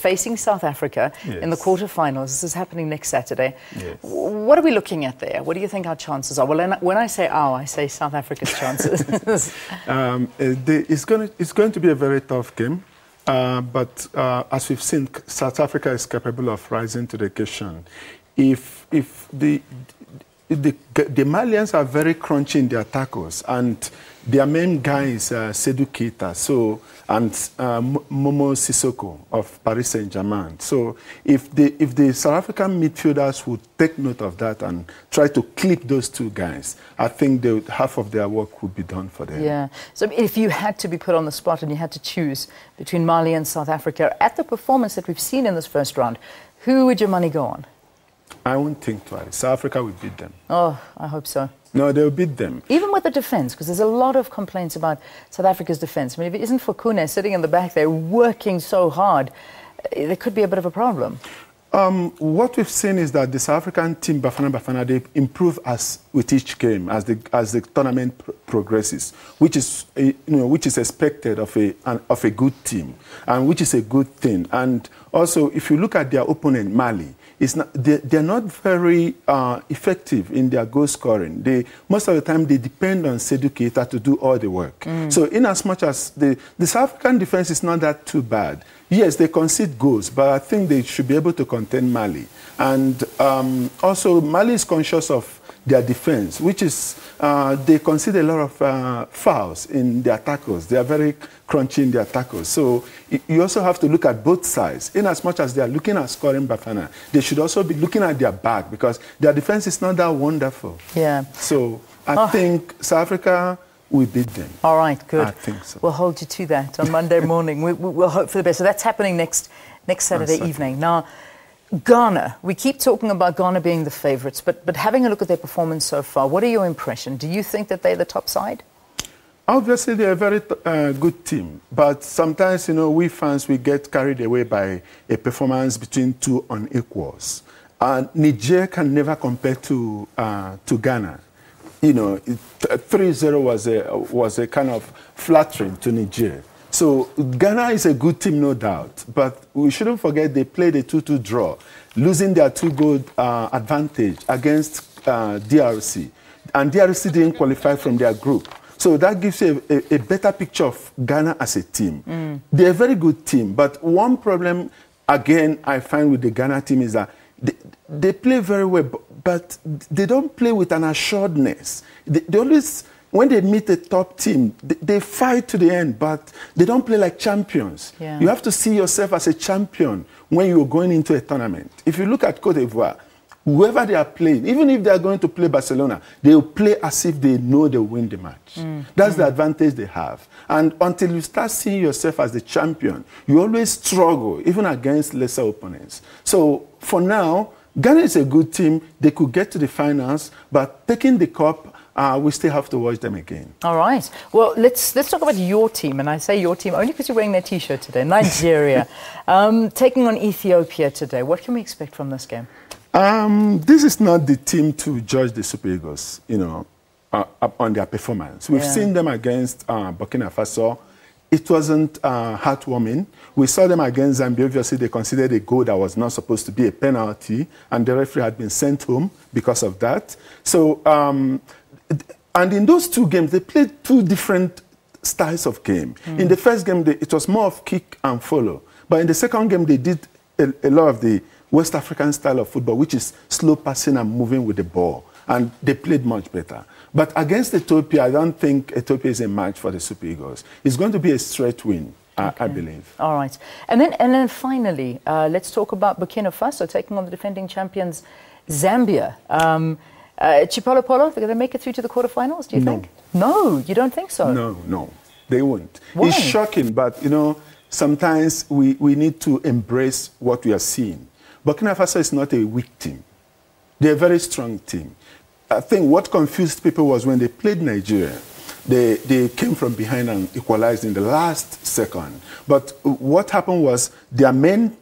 facing South Africa in the quarterfinals. This is happening next Saturday. Yes. What are we looking at there? What do you think our chances are? Well, when I say our, I say South Africa's chances. It's going to be a very tough game. But as we've seen, South Africa is capable of rising to the occasion. If the Malians are very crunchy in their tackles, and their main guy is Seydou Keita, and Momo Sissoko of Paris Saint-Germain. So if the South African midfielders would take note of that and try to clip those two guys, I think half of their work would be done for them. Yeah. So if you had to be put on the spot and you had to choose between Mali and South Africa, at the performance that we've seen in this first round, who would your money go on? I won't think twice. South Africa will beat them. Oh, I hope so. No, they'll beat them. Even with the defence, because there's a lot of complaints about South Africa's defence. I mean, if it isn't for Kune sitting in the back there working so hard, there could be a bit of a problem. What we've seen is that the South African team, Bafana Bafana, they improve with each game as the tournament progresses, which is expected of a good team, and which is a good thing. And also, if you look at their opponent, Mali, they're not very effective in their goal scoring. Most of the time, they depend on Seydou Keita to do all the work. So in as much as the South African defense is not that too bad, yes, they concede goals, but I think they should be able to contain Mali. And also, Mali is conscious of their defense, which is they concede a lot of fouls in their tackles. They are very crunchy in their tackles. So you also have to look at both sides. In as much as they are looking at scoring Bafana, they should also be looking at their back, because their defense is not that wonderful. Yeah. So I think South Africa will beat them. All right, good. I think so. We'll hold you to that on Monday morning. We'll hope for the best. So that's happening next Saturday evening. Now, Ghana, we keep talking about Ghana being the favourites, but having a look at their performance so far, what are your impressions? Do you think that they're the top side? Obviously, they're a very good team, but sometimes, we fans, we get carried away by a performance between two unequals. Niger can never compare to Ghana. 3-0 was a kind of flattering to Niger. So Ghana is a good team, no doubt, but we shouldn't forget they played a 2-2 draw, losing their 2-goal advantage against DRC. And DRC didn't qualify from their group. So that gives you a better picture of Ghana as a team. They're a very good team, but one problem, again, I find with the Ghana team is that they play very well, but they don't play with an assuredness. They always, when they meet a top team, they fight to the end, but they don't play like champions. Yeah. You have to see yourself as a champion when you're going into a tournament. If you look at Côte d'Ivoire, whoever they are playing, even if they are going to play Barcelona, they will play as if they know they'll win the match. That's the advantage they have. And until you start seeing yourself as the champion, you always struggle, even against lesser opponents. So for now, Ghana is a good team. They could get to the finals, but taking the cup, we still have to watch them again. All right. Well, let's talk about your team, and I say your team only because you're wearing their T-shirt today. Nigeria, taking on Ethiopia today. What can we expect from this game? This is not the team to judge the Super Eagles, on their performance. We've seen them against Burkina Faso. It wasn't heartwarming. We saw them against Zambia. Obviously, they considered a goal that was not supposed to be a penalty, and the referee had been sent home because of that. So, and in those two games, they played two different styles of game. In the first game, it was more of kick and follow. But in the second game, they did a lot of the West African style of football, which is slow passing and moving with the ball. And they played much better. But against Ethiopia, I don't think Ethiopia is a match for the Super Eagles. It's going to be a straight win, I believe. All right. And then finally, let's talk about Burkina Faso taking on the defending champions, Zambia. Chipolo Polo, they're going to make it through to the quarterfinals, do you think? No, you don't think so? No, they won't. Why? It's shocking, but, sometimes we need to embrace what we are seeing. Burkina Faso is not a weak team. They're a very strong team. I think what confused people was when they played Nigeria, they came from behind and equalized in the last second. But what happened was their main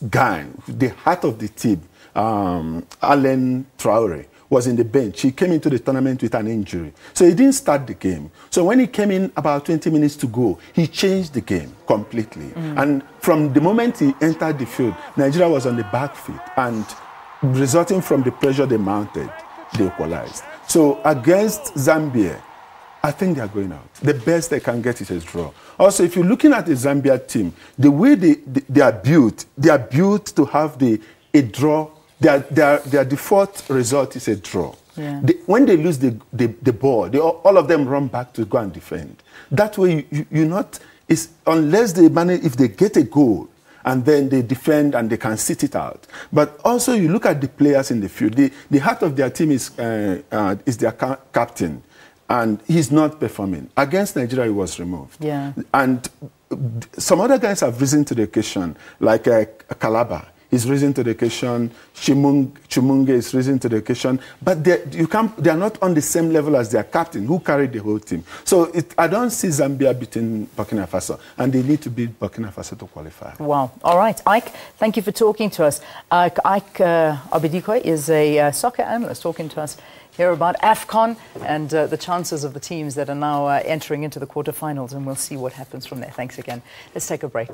guy, the heart of the team, Alain Traoré, was in the bench. He came into the tournament with an injury. So he didn't start the game. So when he came in about 20 minutes to go, he changed the game completely. And from the moment he entered the field, Nigeria was on the back foot. And resulting from the pressure they mounted, they equalized. So against Zambia, I think they are going out. The best they can get is a draw. Also, if you're looking at the Zambia team, the way they are built to have a draw. Their default result is a draw. Yeah. When they lose the ball, all of them run back to go and defend. That way, you're not, unless they manage, if they get a goal, and then they defend and they can sit it out. But also, you look at the players in the field. The heart of their team is their captain, and he's not performing. Against Nigeria, he was removed. Yeah. And some other guys have risen to the occasion, like Calabar. He's risen to the occasion. Chimunge is risen to the occasion. But they are not on the same level as their captain, who carried the whole team. So I don't see Zambia beating Burkina Faso, and they need to beat Burkina Faso to qualify. Wow. All right. Ike, thank you for talking to us. Ike Obidike is a soccer analyst talking to us here about Afcon and the chances of the teams that are now entering into the quarterfinals, and we'll see what happens from there. Thanks again. Let's take a break.